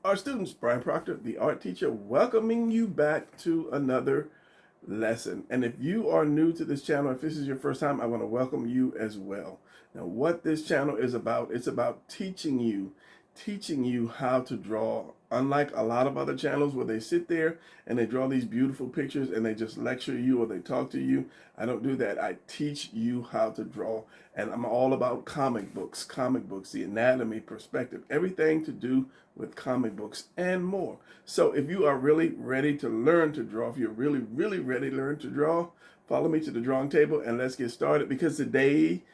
Our students, Brian Proctor, the art teacher, welcoming you back to another lesson. And if you are new to this channel, if this is your first time, I want to welcome you as well. Now, what this channel is about, it's about teaching you how to draw. Unlike a lot of other channels where they sit there and they draw these beautiful pictures and they just lecture you or they talk to you, I don't do that. I teach you how to draw. And I'm all about comic books, the anatomy, perspective, everything to do with comic books and more. So if you are really ready to learn to draw, if you're really ready to learn to draw, follow me to the drawing table and let's get started, because today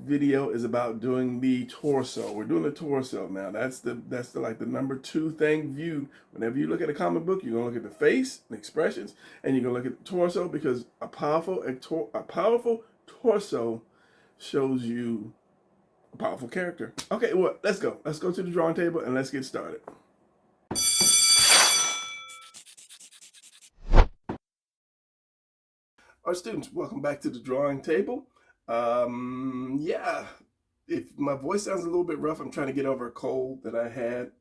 video is about doing the torso. We're doing the torso now. That's the like the number two thing viewed. Whenever you look at a comic book, you're gonna look at the face and expressions, and you're gonna look at the torso, because a powerful torso shows you a powerful character. Okay, well, let's go. Let's go to the drawing table and let's get started. Our students, welcome back to the drawing table. Yeah, if my voice sounds a little bit rough, I'm trying to get over a cold that I had.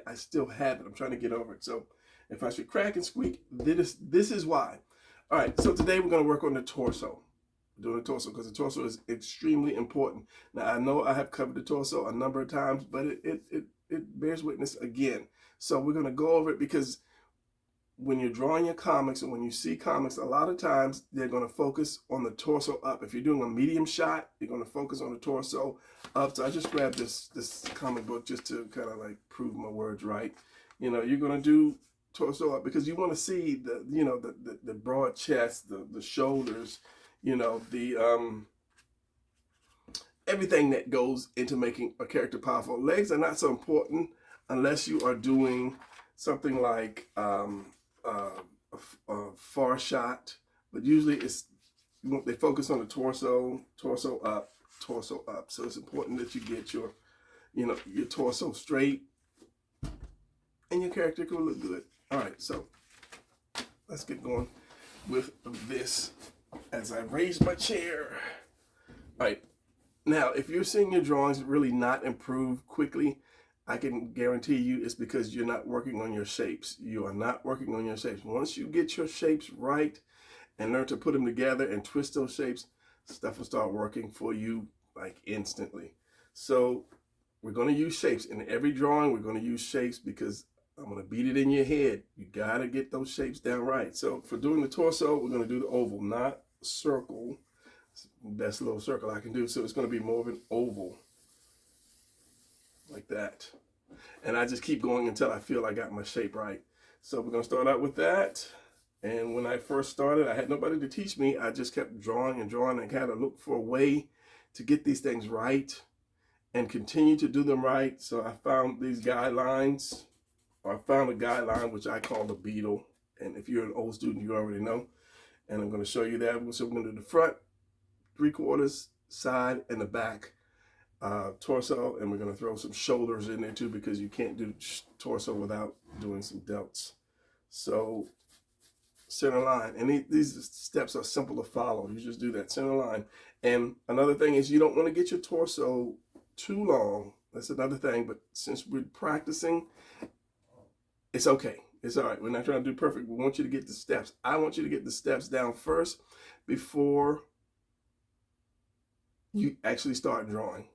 I still have it. I'm trying to get over it. So if I should crack and squeak, this is why. All right, so today we're going to work on the torso. Doing the torso, because the torso is extremely important. Now, I know I have covered the torso a number of times, but it bears witness again. So we're going to go over it, because when you're drawing your comics and when you see comics, a lot of times they're going to focus on the torso up. If you're doing a medium shot, you're going to focus on the torso up. So I just grabbed this comic book just to kind of like prove my words right. You know, you're going to do torso up because you want to see the broad chest, the shoulders, you know, the everything that goes into making a character powerful. Legs are not so important unless you are doing something like a far shot, but usually they focus on the torso up. So it's important that you get your torso straight, and your character can look good. All right, so let's get going with this as I raise my chair. All right, now if you're seeing your drawings really not improve quickly, I can guarantee you it's because you're not working on your shapes. You are not working on your shapes. Once you get your shapes right and learn to put them together and twist those shapes, stuff will start working for you like instantly. So we're going to use shapes. In every drawing, we're going to use shapes because I'm going to beat it in your head. You got to get those shapes down right. So for doing the torso, we're going to do the oval, not circle. It's the best little circle I can do. So it's going to be more of an oval, like that. And I just keep going until I feel I got my shape right. So we're going to start out with that. And when I first started, I had nobody to teach me. I just kept drawing and kind of looked for a way to get these things right and continue to do them right. So I found these guidelines, or I found a guideline which I call the beetle. And if you're an old student, you already know. And I'm going to show you that. So we're going to do the front, 3/4, side, and the back torso. And we're going to throw some shoulders in there too, because you can't do torso without doing some delts. So center line, and these steps are simple to follow. You just do that center line. And another thing is, you don't want to get your torso too long. That's another thing, but since we're practicing, it's okay. It's all right. We're not trying to do perfect. We want you to get the steps. I want you to get the steps down first before you actually start drawing,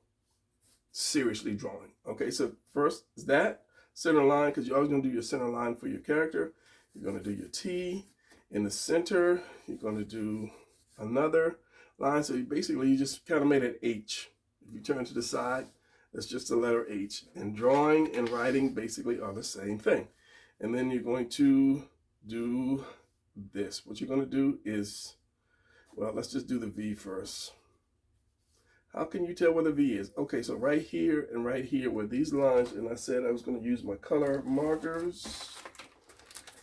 seriously drawing. Okay, so first is that center line, because you're always going to do your center line for your character. You're going to do your T in the center. You're going to do another line. So you just kind of made an H. If you turn to the side, that's just the letter H. And drawing and writing basically are the same thing. And then you're going to do this. What you're going to do is, well, let's just do the V first. How can you tell where the V is? Okay, so right here and right here were these lines, and I said I was going to use my color markers,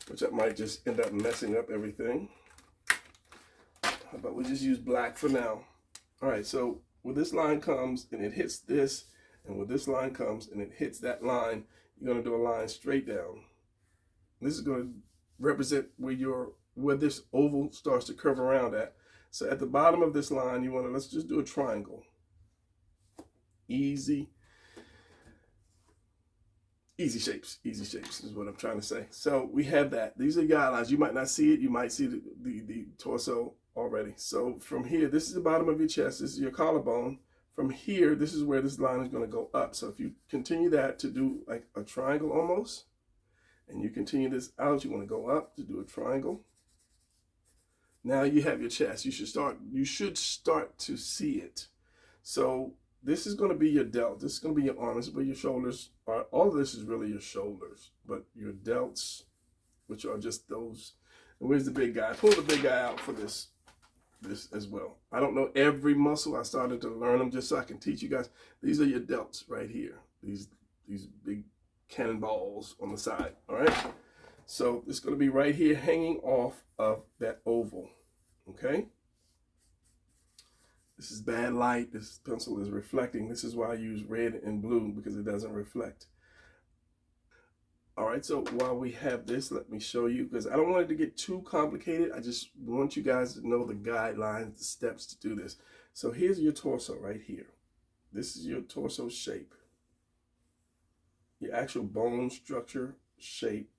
which I might just end up messing up everything. How about we just use black for now? All right, so where this line comes and it hits this, and where this line comes and it hits that line, you're going to do a line straight down. This is going to represent where this oval starts to curve around at. So at the bottom of this line, you want to, let's just do a triangle. Easy. Easy shapes is what I'm trying to say. So we have that. These are guidelines. You might not see it. You might see the torso already. So from here, this is the bottom of your chest. This is your collarbone. From here, this is where this line is going to go up. So if you continue that to do like a triangle almost, and you continue this out, you want to go up to do a triangle. Now you have your chest. You should start to see it. So this is going to be your delt. This is going to be your arm. This is where your shoulders are. All of this is really your shoulders, but your delts, which are just those. And where's the big guy? Pull the big guy out for this as well. I don't know every muscle. I started to learn them just so I can teach you guys. These are your delts right here. These big cannonballs on the side. All right. So it's going to be right here, hanging off of that oval. Okay. This is bad light. This pencil is reflecting. This is why I use red and blue, because it doesn't reflect. All right, so while we have this, let me show you, because I don't want it to get too complicated. I just want you guys to know the guidelines, the steps to do this. So here's your torso right here. This is your torso shape. Your actual bone structure shape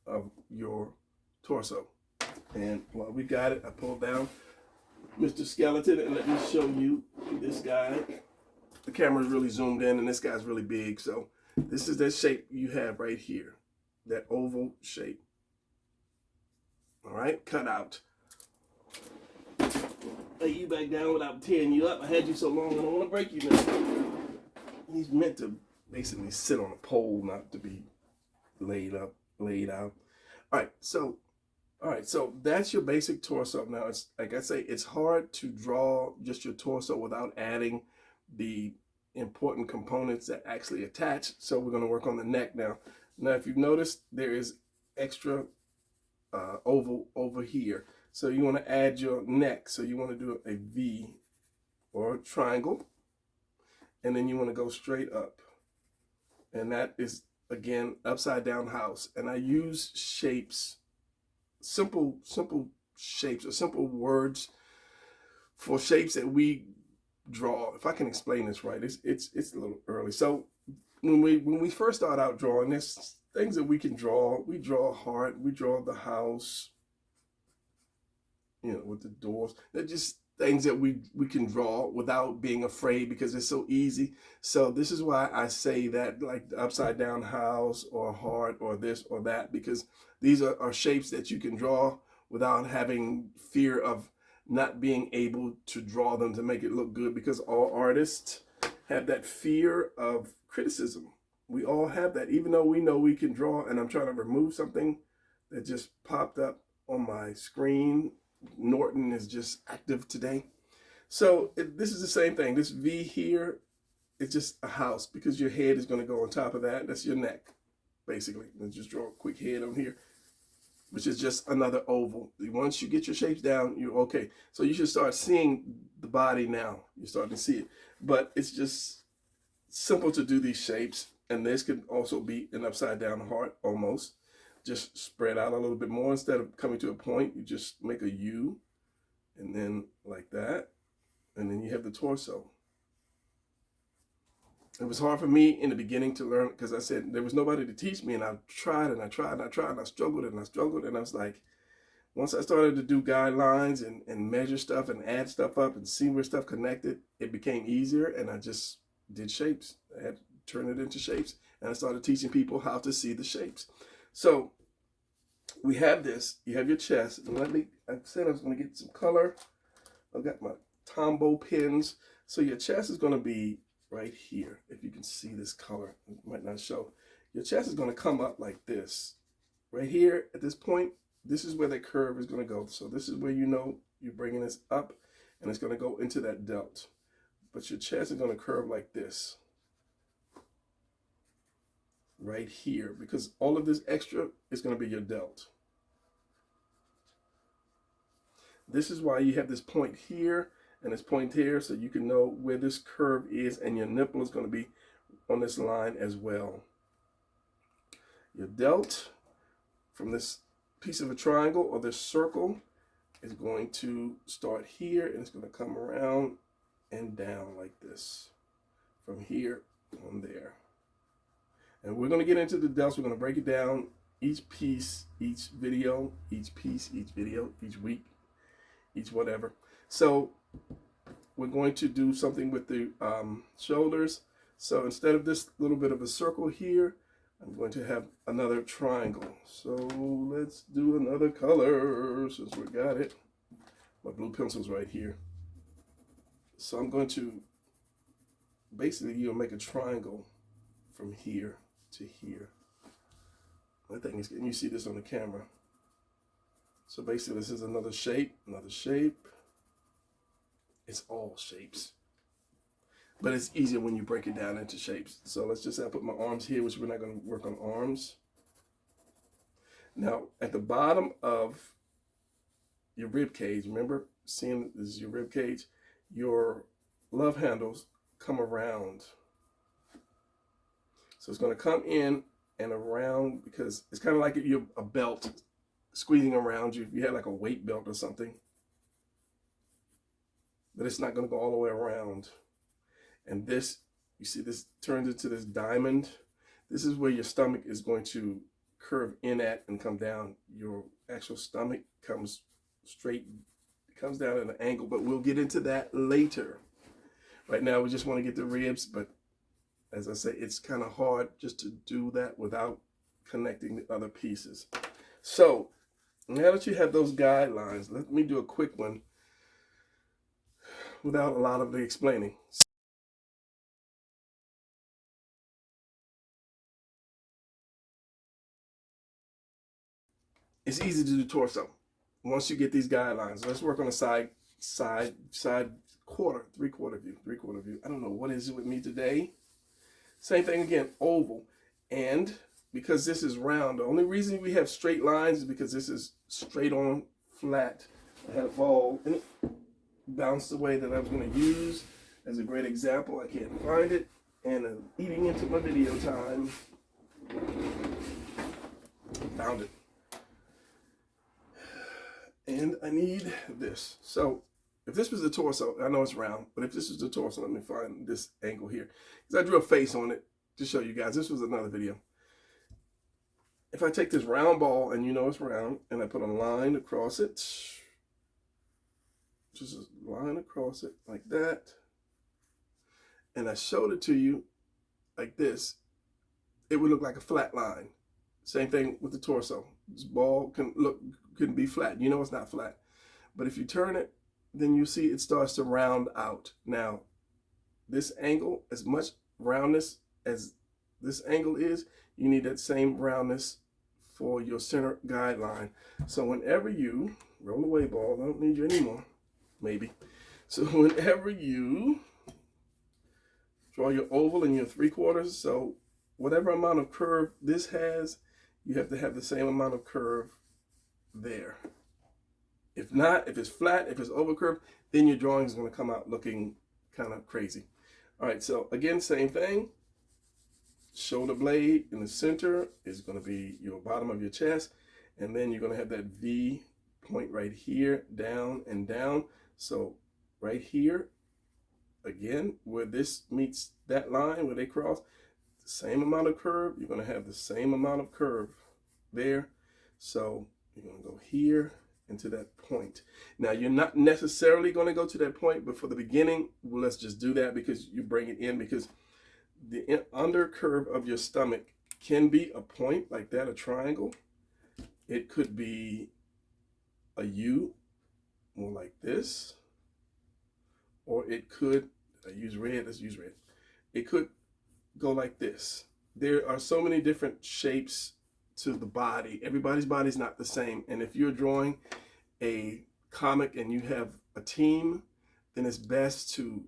of your torso. And while we got it, I pulled down Mr. Skeleton, and let me show you this guy. The camera's really zoomed in, and this guy's really big. So this is that shape you have right here, that oval shape. All right, cut out. Lay you back down without tearing you up. I had you so long, I don't want to break you now. He's meant to basically sit on a pole, not to be laid out. All right, so that's your basic torso. Now, it's like I say, it's hard to draw just your torso without adding the important components that actually attach. So we're going to work on the neck now. Now, if you've noticed, there is extra oval over here. So you want to add your neck. So you want to do a V or a triangle, and then you want to go straight up. And that is, again, upside down house. And I use shapes, simple shapes or simple words for shapes that we draw. If I can explain this right, it's a little early. So when we first start out drawing, there's things that we can draw. We draw a heart, we draw the house, you know, with the doors. They're just things that we can draw without being afraid, because it's so easy. So this is why I say that, like the upside down house or heart or this or that, because these are shapes that you can draw without having fear of not being able to draw them to make it look good, because all artists have that fear of criticism. We all have that, even though we know we can draw. And I'm trying to remove something that just popped up on my screen. Norton is just active today. So this is the same thing. This V here, it's just a house, because your head is going to go on top of that. That's your neck, basically. Let's just draw a quick head on here, which is just another oval. Once you get your shapes down, you're okay. So you should start seeing the body now. You're starting to see it. But it's just simple to do these shapes. And this could also be an upside down heart almost. Just spread out a little bit more. Instead of coming to a point, you just make a U, and then like that. And then you have the torso. It was hard for me in the beginning to learn, because I said there was nobody to teach me, and I tried and I tried and I tried and I struggled and I struggled. And I was like, once I started to do guidelines and measure stuff and add stuff up and see where stuff connected, it became easier. And I just did shapes. I had to turn it into shapes. And I started teaching people how to see the shapes. So we have this. You have your chest. And I said I was going to get some color. I've got my Tombow pins. So your chest is going to be right here. If you can see this color, it might not show. Your chest is going to come up like this. Right here at this point, this is where the curve is going to go. So this is where you know you're bringing this up, and it's going to go into that delt. But your chest is going to curve like this. Right here, because all of this extra is going to be your delt. This is why you have this point here and this point here, so you can know where this curve is, and your nipple is going to be on this line as well. Your delt from this piece of a triangle or this circle is going to start here, and it's going to come around and down like this from here on there. And we're going to get into the delts. We're going to break it down each piece, each video, each piece, each video, each week, each whatever. So we're going to do something with the shoulders. So instead of this little bit of a circle here, I'm going to have another triangle. So let's do another color since we got it. My blue pencil's right here. So I'm going to basically, make a triangle from here to here. My thing is, you see this on the camera. So basically, this is another shape, another shape. It's all shapes. But it's easier when you break it down into shapes. So let's just put my arms here, which we're not going to work on arms. Now, at the bottom of your rib cage, remember, seeing this is your rib cage, your love handles come around. So it's going to come in and around, because it's kind of like if you're a belt squeezing around you, if you had like a weight belt or something. But it's not going to go all the way around. And this, you see, this turns into this diamond. This is where your stomach is going to curve in at and come down. Your actual stomach comes straight, comes down at an angle, but we'll get into that later. Right now, we just want to get the ribs, but as I say, it's kind of hard just to do that without connecting the other pieces. So now that you have those guidelines, let me do a quick one without a lot of the explaining. It's easy to do torso. Once you get these guidelines, let's work on a side quarter, three-quarter view. I don't know what is it with me today. Same thing again, oval. And because this is round, the only reason we have straight lines is because this is straight on flat. I had a ball and it bounced away that I was going to use as a great example. I can't find it. And eating into my video time. Found it. And I need this. So if this was the torso, I know it's round, but if this was the torso, let me find this angle here. Because I drew a face on it to show you guys. This was another video. If I take this round ball, and you know it's round, and I put a line across it, just a line across it like that, and I showed it to you like this, it would look like a flat line. Same thing with the torso. This ball can be flat. You know it's not flat. But if you turn it, then you see it starts to round out. Now, this angle, as much roundness as this angle is, you need that same roundness for your center guideline. So whenever you roll away, ball, I don't need you anymore, maybe. So whenever you draw your oval and your three-quarters, so whatever amount of curve this has, you have to have the same amount of curve there. If not, if it's flat, if it's over curved, then your drawing is going to come out looking kind of crazy. All right, so again, same thing. Shoulder blade in the center is going to be your bottom of your chest, and then you're going to have that V point right here, down and down. So right here, again, where this meets that line, where they cross, the same amount of curve, you're going to have the same amount of curve there. So you're going to go here into that point. Now, you're not necessarily going to go to that point, but for the beginning, well, let's just do that because you bring it in, because the under curve of your stomach can be a point like that, a triangle. It could be a U, more like this, or it could, let's use red. It could go like this. There are so many different shapes to the body. Everybody's body is not the same. And if you're drawing a comic and you have a team, then it's best to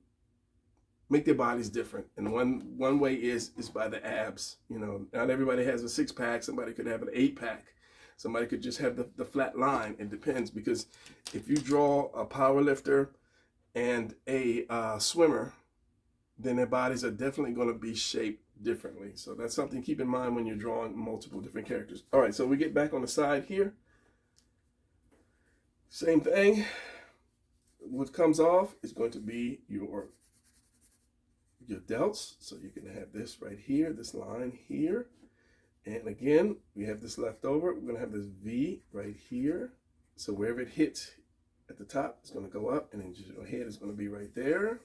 make their bodies different. And one way is by the abs. You know, not everybody has a 6-pack. Somebody could have an 8-pack. Somebody could just have the flat line. It depends, because if you draw a power lifter and a swimmer, then their bodies are definitely going to be shaped differently. So that's something to keep in mind when you're drawing multiple different characters. All right, so we get back on the side here. Same thing. What comes off is going to be your your delts. So you can have this right here, this line here. And again, we have this left over. We're gonna have this V right here. So wherever it hits at the top, it's gonna go up, and then your head is gonna be right there.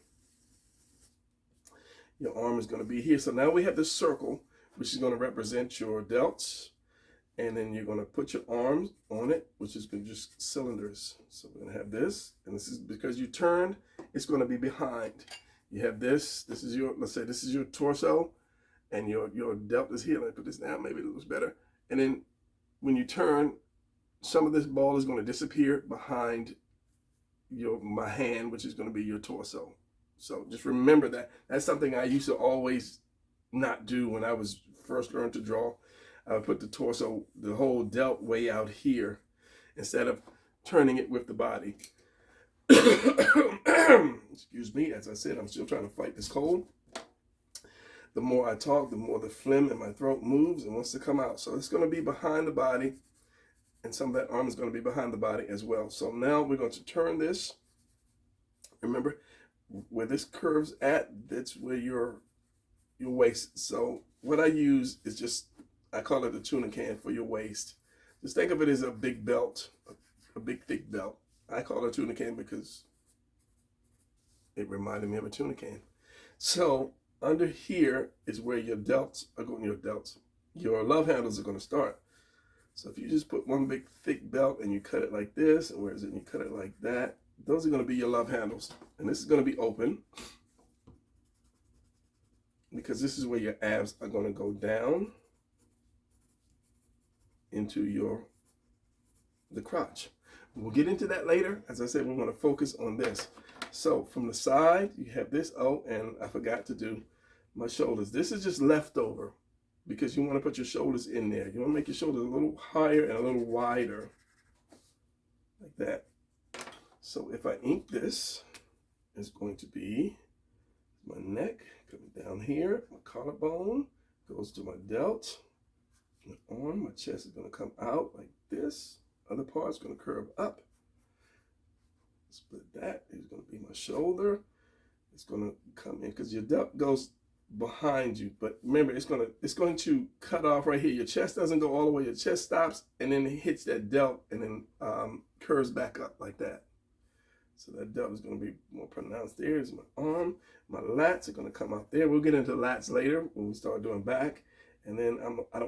Your arm is gonna be here. So now we have this circle, which is gonna represent your delts. And then you're gonna put your arms on it, which is just cylinders. So we're gonna have this, and this is because you turned, it's gonna be behind. You have this is your, let's say this is your torso, and your delt is here. Let me put this down, maybe it looks better. And then when you turn, some of this ball is gonna disappear behind my hand, which is gonna be your torso. So just remember that. That's something I used to always not do when I was first learned to draw. I would put the torso, the whole delt way out here, instead of turning it with the body. Excuse me, as I said, I'm still trying to fight this cold. The more I talk, the more the phlegm in my throat moves and wants to come out. So it's going to be behind the body, and some of that arm is going to be behind the body as well. So now we're going to turn this. Remember, where this curves at, that's where your waist. So what I use is just, I call it a tuna can for your waist. Just think of it as a big belt, a big thick belt. I call it a tuna can because it reminded me of a tuna can. So under here is where your delts are going, your love handles are going to start. So if you just put one big thick belt and you cut it like this, and where is it, and you cut it like that, those are going to be your love handles. And this is going to be open, because this is where your abs are going to go down into the crotch. We'll get into that later. As I said, we want to focus on this. So from the side, you have this. Oh, and I forgot to do my shoulders. This is just leftover because you want to put your shoulders in there. You want to make your shoulders a little higher and a little wider, like that. So if I ink this, it's going to be my neck coming down here, my collarbone goes to my delt. My arm, my chest is going to come out like this. Other part's going to curve up. Split that. It's going to be my shoulder. It's going to come in because your delt goes behind you. But remember, it's going to cut off right here. Your chest doesn't go all the way. Your chest stops and then it hits that delt and then curves back up like that. So that delt is going to be more pronounced. There's my arm. My lats are going to come out there. We'll get into lats later when we start doing back. And then I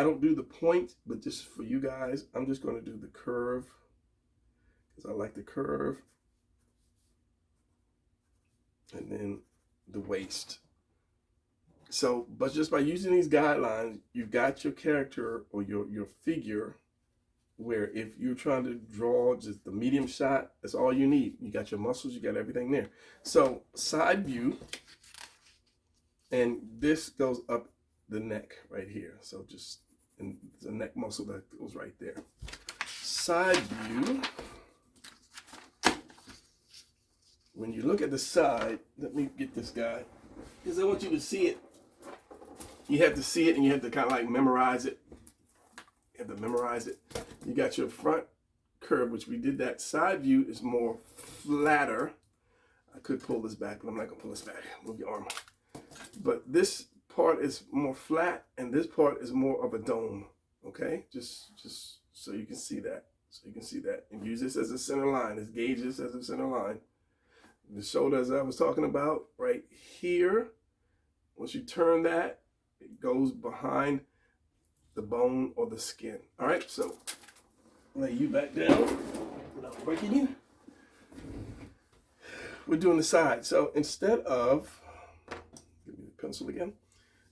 don't do the point, but just for you guys, I'm just going to do the curve because I like the curve. And then the waist. So, but just by using these guidelines, you've got your character or your figure, where if you're trying to draw just the medium shot, that's all you need. You got your muscles, you got everything there. So side view, and this goes up the neck right here. So just in the neck muscle that goes right there. Side view. When you look at the side, let me get this guy, because I want you to see it. You have to see it and you have to kind of like memorize it. You have to memorize it. You got your front curve, which we did that. Side view is more flatter. I could pull this back, but I'm not gonna pull this back. Move your arm. But this part is more flat and this part is more of a dome. Okay, just so you can see that. So you can see that, and use this as a center line. Let's gauge this as a center line. The shoulder, as I was talking about, right here. Once you turn that, it goes behind the bone or the skin. All right, so lay you back down without breaking you. We're doing the side. So instead of, give me the pencil again.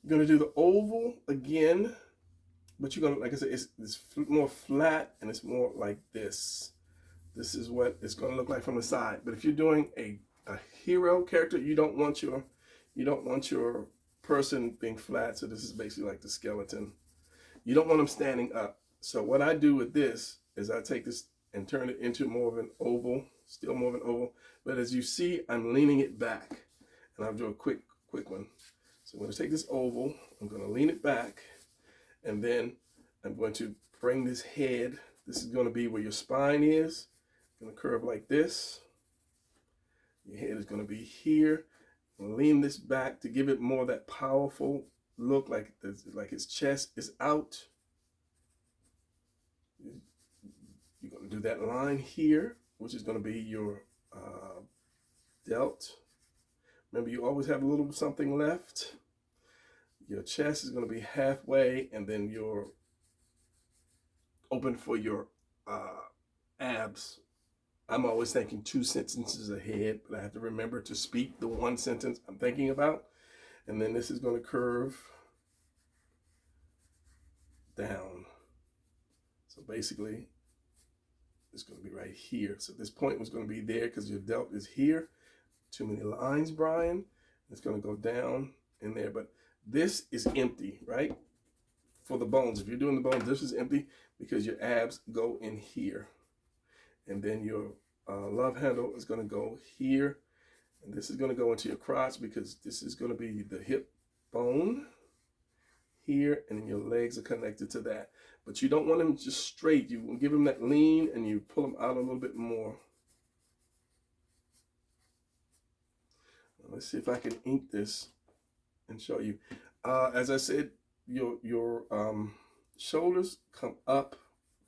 You're gonna do the oval again, but you're gonna, like I said, it's more flat and it's more like this. This is what it's gonna look like from the side. But if you're doing a hero character, you don't want your person being flat. So this is basically like the skeleton. You don't want them standing up. So what I do with this is I take this and turn it into more of an oval, still more of an oval. But as you see, I'm leaning it back, and I'll do a quick one. So I'm going to take this oval, I'm going to lean it back, and then I'm going to bring this head. This is going to be where your spine is. Going to curve like this. Your head is going to be here. lean this back to give it more of that powerful look, like his chest is out. You're going to do that line here, which is going to be your delt. Remember, you always have a little something left. Your chest is going to be halfway, and then you're open for your abs. I'm always thinking 2 sentences ahead, but I have to remember to speak the 1 sentence I'm thinking about. And then this is going to curve down. So basically, it's going to be right here. So this point was going to be there because your delt is here. Too many lines, Brian. It's going to go down in there. But this is empty, right? For the bones. If you're doing the bones, this is empty because your abs go in here. And then your love handle is going to go here. And this is going to go into your crotch because this is going to be the hip bone here. And then your legs are connected to that. But you don't want them just straight. You give them that lean and you pull them out a little bit more. Let's see if I can ink this and show you. As I said, your shoulders come up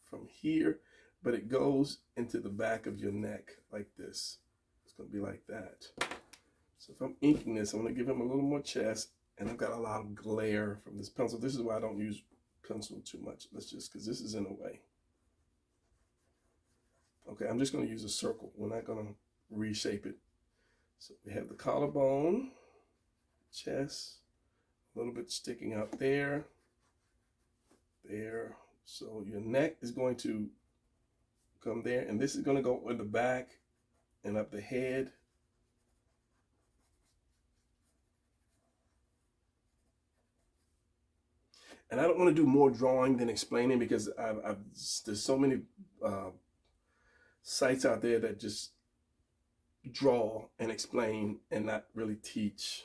from here, but it goes into the back of your neck like this. It's going to be like that. So if I'm inking this, I'm going to give him a little more chest, and I've got a lot of glare from this pencil. This is why I don't use pencil too much. Let's just, because this is in the way. Okay, I'm just going to use a circle. We're not going to reshape it. So we have the collarbone, chest, a little bit sticking out there, there. So your neck is going to come there, and this is going to go in the back and up the head. And I don't want to do more drawing than explaining because there's so many sites out there that just draw and explain and not really teach.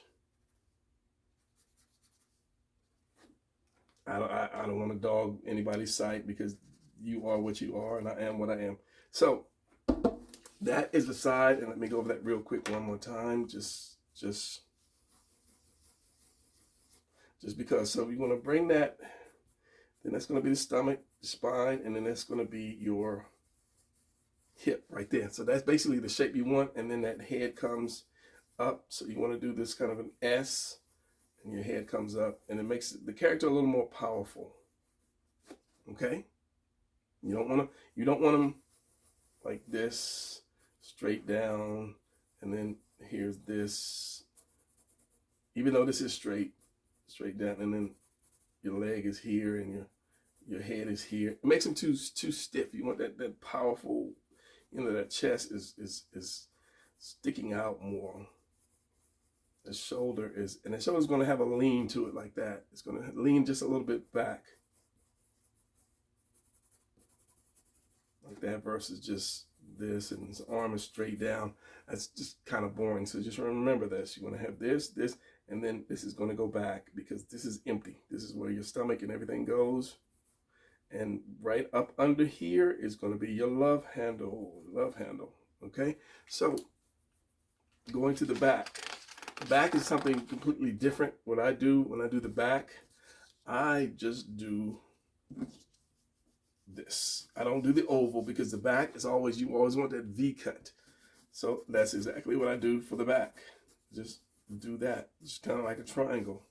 I don't want to dog anybody's site because you are what you are and I am what I am. So that is the side, and let me go over that real quick one more time. Just because. So you want to bring that, then that's going to be the stomach, the spine, and then that's going to be your hip right there. So that's basically the shape you want, and then that head comes up. So you want to do this kind of an S, and your head comes up, and it makes the character a little more powerful. Okay? You don't want them like this, straight down, and then here's this. Even though this is straight down, and then your leg is here and your head is here. It makes them too stiff. You want that powerful, that chest is sticking out more. The shoulder is, and the shoulder's going to have a lean to it like that. It's going to lean just a little bit back. Like that versus just this, and his arm is straight down. That's just kind of boring. So just remember this. You want to have this, and then this is going to go back because this is empty. This is where your stomach and everything goes. And right up under here is going to be your love handle. Okay? So going to the back. The back is something completely different. What I do when I do the back, I just do this. I don't do the oval because the back is always, you always want that V cut. So that's exactly what I do for the back. Just do that. Just kind of like a triangle.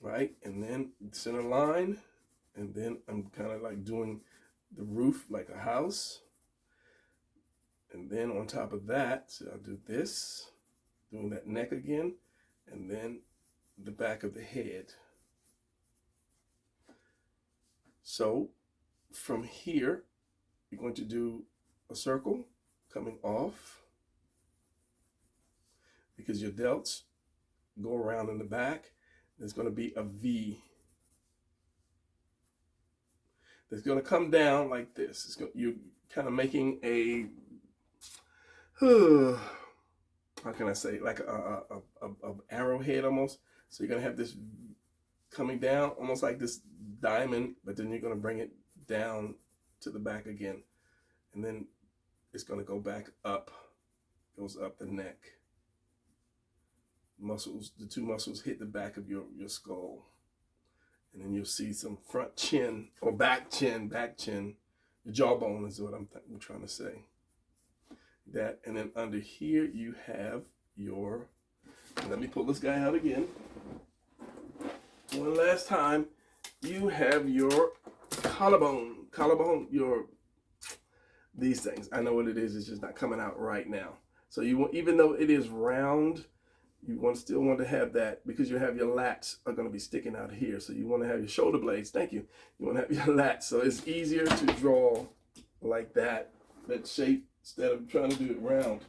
Right? And then center line. And then I'm kind of like doing the roof like a house. And then on top of that, so I'll do this, doing that neck again, and then the back of the head. So from here, you're going to do a circle coming off because your delts go around in the back. There's going to be a V. That's going to come down like this. You're kind of making a, how can I say, like a arrowhead almost. So you're going to have this coming down almost like this diamond, but then you're going to bring it down to the back again. And then it's going to go back up, goes up the neck. muscles, the two muscles hit the back of your skull. And then you'll see some front chin or back chin. The jawbone is what I'm trying to say. That, and then under here you have your, let me pull this guy out again. One last time, you have your collarbone, these things. I know what it is, it's just not coming out right now. So you want, even though it is round, you still want to have that, because you have your lats are going to be sticking out here. So you want to have your shoulder blades, thank you. You want to have your lats. So it's easier to draw like that shape, instead of trying to do it round.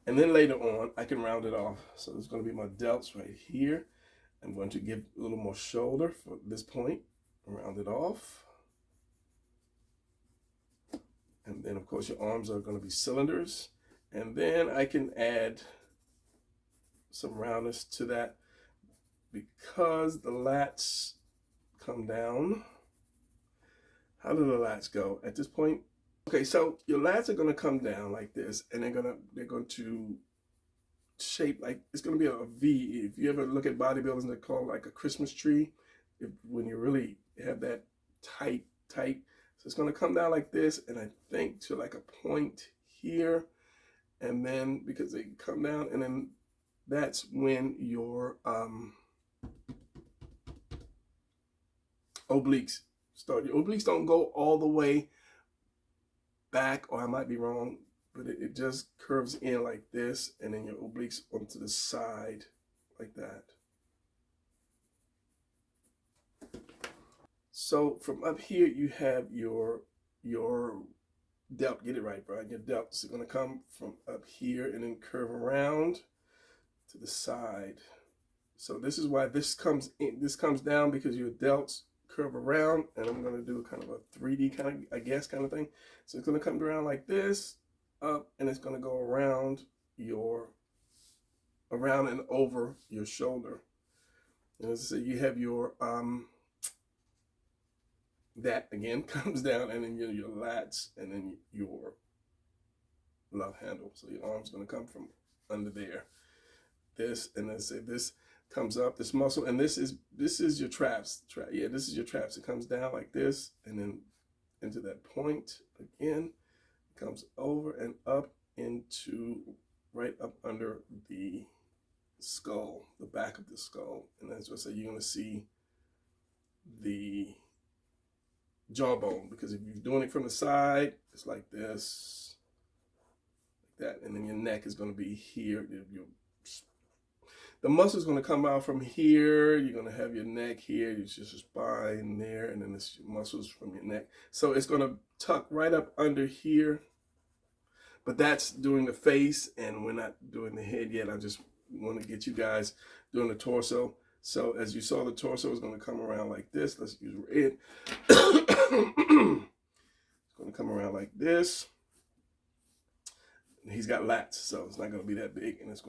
And then later on, I can round it off. So it's going to be my delts right here. I'm going to give a little more shoulder for this point, round it off. And then of course your arms are going to be cylinders. And then I can add some roundness to that, because the lats come down. How do the lats go at this point? Okay, so your lats are going to come down like this, and they're going to shape like, it's going to be a V. If you ever look at bodybuilders, they're called like a Christmas tree. When you really have that tight, so it's going to come down like this, and I think to like a point here, and then because they come down, and then that's when your obliques start. Your obliques don't go all the way back, or I might be wrong, but it just curves in like this, and then your obliques onto the side like that. So from up here, you have your delt. Get it right, bro. Your delts are going to come from up here and then curve around to the side. So this is why this comes in. This comes down because your delts curve around, and I'm going to do kind of a 3D kind of, I guess, kind of thing. So it's going to come around like this, up, and it's going to go around and over your shoulder. And as I say, you have your that again comes down, and then your lats, and then your love handle. So your arm's going to come from under there. This, and then say this comes up, this muscle, and this is your traps. Yeah, this is your traps. It comes down like this, and then into that point again. It comes over and up into right up under the skull, the back of the skull. And that's what I say, you're going to see the jawbone, because if you're doing it from the side, it's like this, like that, and then your neck is going to be here. The muscle is going to come out from here. You're going to have your neck here. It's just your spine there, and then it's your muscles from your neck. So it's going to tuck right up under here. But that's doing the face, and we're not doing the head yet. I just want to get you guys doing the torso. So as you saw, the torso is going to come around like this. Let's use red. It's going to come around like this. And he's got lats, so it's not going to be that big, and it's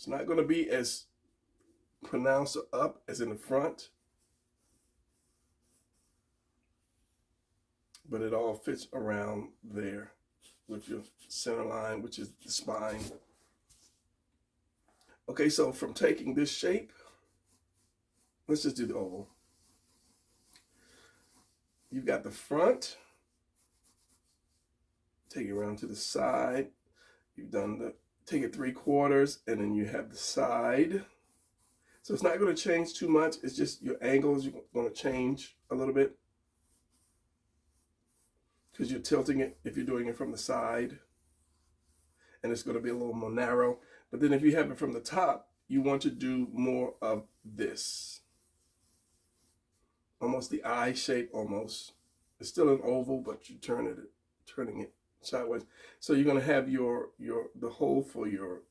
not going to be as pronounced up as in the front, but it all fits around there with your center line, which is the spine. Okay, so from taking this shape, let's just do the oval. You've got the front, take it around to the side. You've done the, take it 3/4, and then you have the side. So it's not going to change too much. It's just your angles are going to change a little bit, because you're tilting it if you're doing it from the side, and it's going to be a little more narrow. But then if you have it from the top, you want to do more of this, almost the eye shape. Almost, it's still an oval, but you're turning it sideways. So you're going to have the hole for your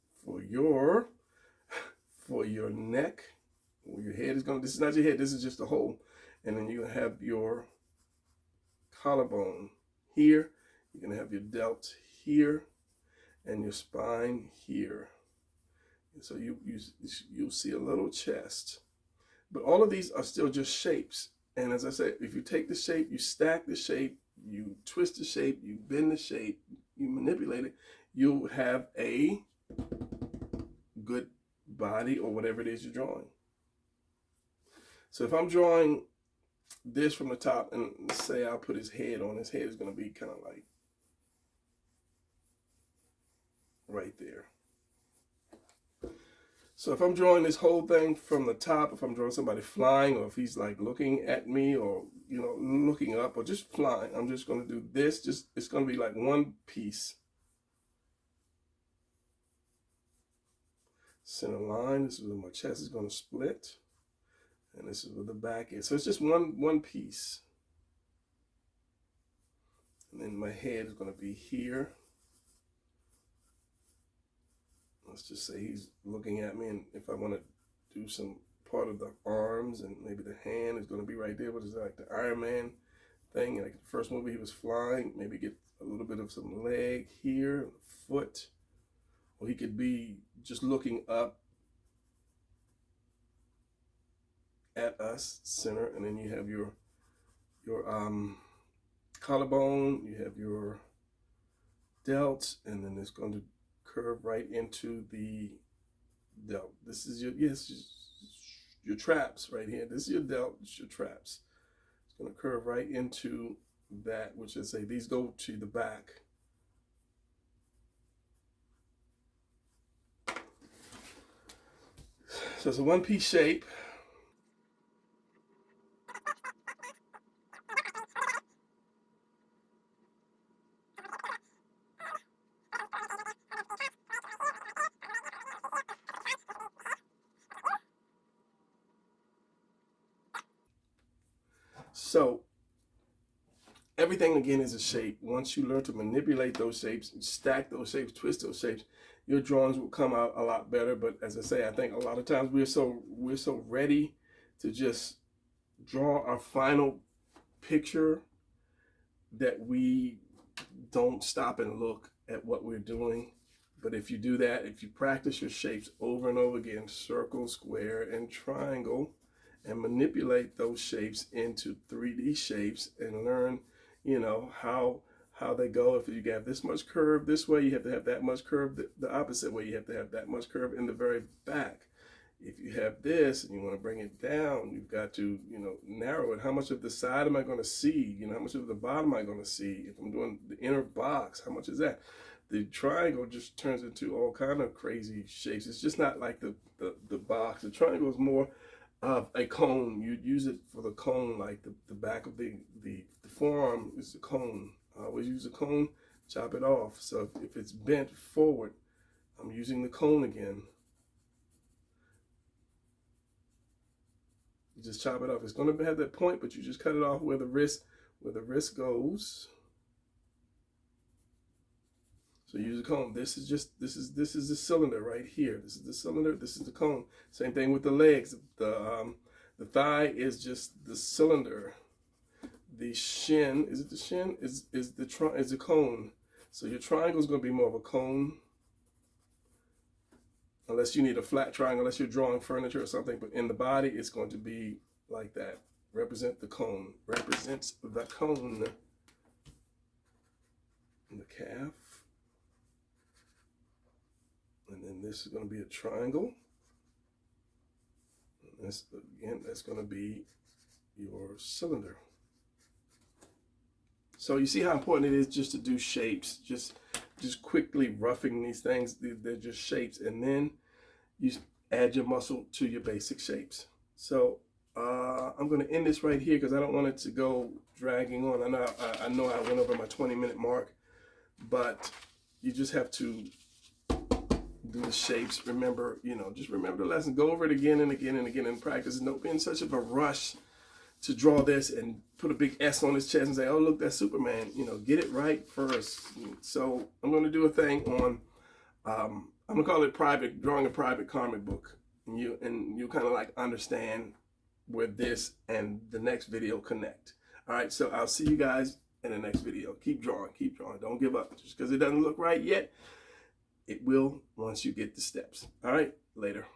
neck. Well, your head is going to, this is not your head, this is just a hole. And then you're going to have your collarbone here. You're going to have your delt here, and your spine here. And so you'll see a little chest. But all of these are still just shapes. And as I said, if you take the shape, you stack the shape, you twist the shape, you bend the shape, you manipulate it, you'll have a good body or whatever it is you're drawing. So if I'm drawing this from the top, and say I'll put his head on, his head is going to be kind of like right there. So if I'm drawing this whole thing from the top, if I'm drawing somebody flying, or if he's like looking at me, or looking up, or just flying, I'm just going to do this. It's going to be like one piece. Center line. This is where my chest is going to split, and this is where the back is. So it's just one piece. And then my head is going to be here. Let's just say he's looking at me, and if I want to do some part of the arms, and maybe the hand is going to be right there, what is that, like the Iron Man thing? Like the first movie he was flying, maybe get a little bit of some leg here, foot, or he could be just looking up at us, center, and then you have your collarbone, you have your delts, and then it's going to curve right into the delt. This is your traps right here. This is your delt, this is your traps. It's going to curve right into that, which is say these go to the back. So it's a one-piece shape. So everything again is a shape. Once you learn to manipulate those shapes, stack those shapes, twist those shapes, your drawings will come out a lot better. But as I say, I think a lot of times we're so ready to just draw our final picture that we don't stop and look at what we're doing. But if you do that, if you practice your shapes over and over again, circle, square, and triangle, and manipulate those shapes into 3D shapes, and learn, how they go. If you have this much curve this way, you have to have that much curve the opposite way. You have to have that much curve in the very back. If you have this and you want to bring it down, you've got to, narrow it. How much of the side am I going to see? How much of the bottom am I going to see? If I'm doing the inner box, how much is that? The triangle just turns into all kind of crazy shapes. It's just not like the box. The triangle is more of a cone. You'd use it for the cone, like the back of the forearm is the cone. I always use a cone, chop it off. So if it's bent forward, I'm using the cone again. You just chop it off. It's going to have that point, but you just cut it off where the wrist goes. So use a cone. This is the cylinder right here. This is the cylinder. This is the cone. Same thing with the legs. The thigh is just the cylinder. The shin, is it the shin? Is the cone. So your triangle is going to be more of a cone, unless you need a flat triangle, unless you're drawing furniture or something. But in the body, it's going to be like that. Represent the cone. Represents the cone. And the calf. And then this is going to be a triangle. And this, again, that's going to be your cylinder. So you see how important it is just to do shapes, just quickly roughing these things. They're just shapes, and then you add your muscle to your basic shapes. So I'm going to end this right here because I don't want it to go dragging on. I know I went over my 20-minute mark, but you just have to do the shapes. Remember, just remember the lesson. Go over it again and again and again and practice. Don't be in such of a rush to draw this and put a big S on his chest and say, oh, look, that's Superman. Get it right first. So I'm going to do a thing on, I'm going to call it drawing a private comic book. And you kind of like understand where this and the next video connect. All right, so I'll see you guys in the next video. Keep drawing. Don't give up. Just because it doesn't look right yet, it will once you get the steps. All right, later.